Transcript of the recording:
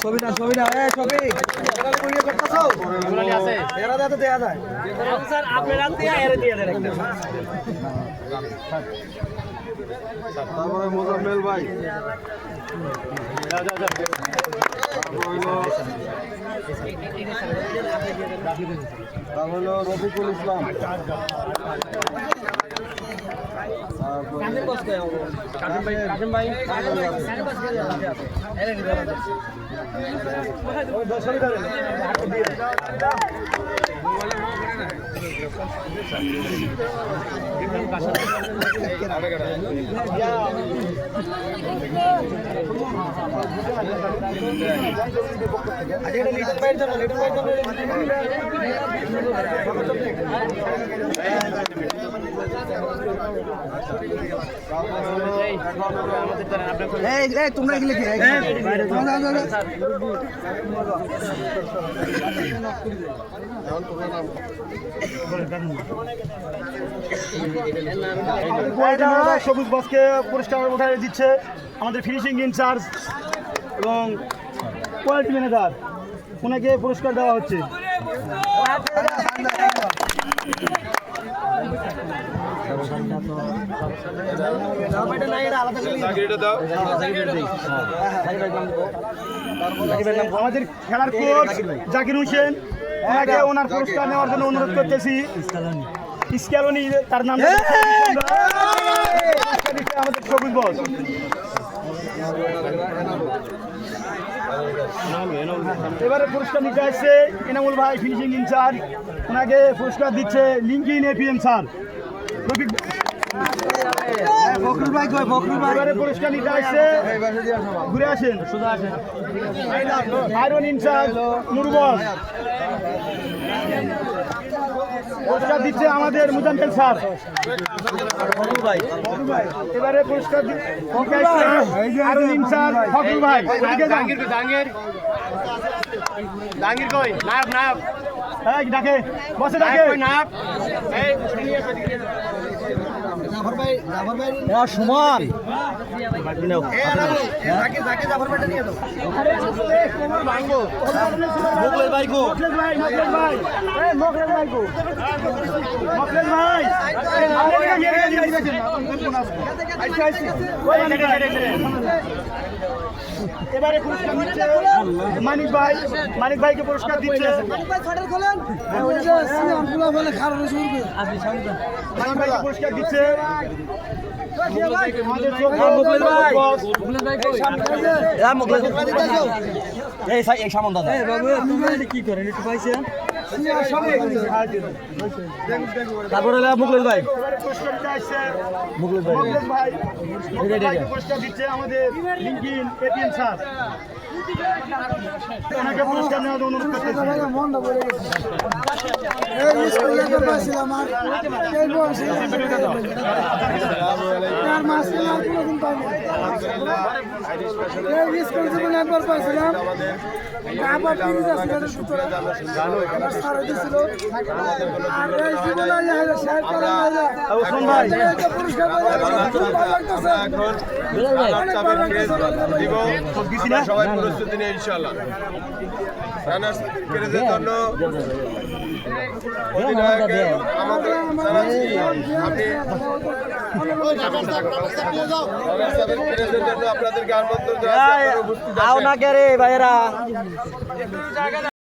ছবি না ছবি না ছবি দেওয়া যায় স্যার আপনার দিয়ে দেন তারপরে মোজাম্মেল ভাই, তারপরে রফিকুল ইসলাম, তোমরা কি লিখে সবুজ বসকে পুরস্কার উঠাই দিচ্ছে আমাদের ফিনিশিং ইনচার্জ এবং কোয়ালিটি ম্যানেজার, ওনাকে পুরস্কার দেওয়া হচ্ছে। আমাদের খেলার কোচ জাকির হোসেন, ওনাকে ওনার পুরস্কার নেওয়ার জন্য অনুরোধ করতেছি। ইস্কালনি তার নাম আমাদের সবুজ বস। এবারে পুরস্কার নিতে আসছে এনামুল ভাই, ফিনিশিং ইনচার্জ, ওনাকে পুরস্কার দিচ্ছে লিঙ্কিন এপিএম স্যার। ফখরুল ভাই কই? ফখরুল ভাই এবারে পুরস্কার নিতে আসছে, ঘুরে আসেন, আয়রন ইনচার্জ নুর বস। পুরস্কার দিচ্ছে আমাদের মুজাম্মেল স্যার। এবারে পুরস্কার আয়রন ইনচার্জ ফখরুল ভাই। জাহাঙ্গীর কই? নায়ক নায়ক ডাকে, বসে ডাকে নায়ক। সুমন এবারে পুরস্কার দিচ্ছে মানিক ভাই, মানিক ভাইকে পুরস্কার দিচ্ছে। মানিক ভাইকে পুরস্কার দিচ্ছে কি করেন একটু পাইছে। তারপরে মুকলেশ ভাই, মুকলেশ ভাই পুরস্কার দিচ্ছে আমাদের লিঙ্কিন এপিএম স্যার। ওনাকে পুরস্কার নেওয়ার অনুরোধ করতেছি। সবাই প্রস্তুতি নিয়ে ইনশাআল্লাহ রানার্স ক্রেজের জন্য অধিনায়ককে আমাদের জানাচ্ছি আপনি ক্রেজের জন্য আপনাদেরকে আমন্ত্রণ জানাচ্ছি। আও না কে রে ভাইরা।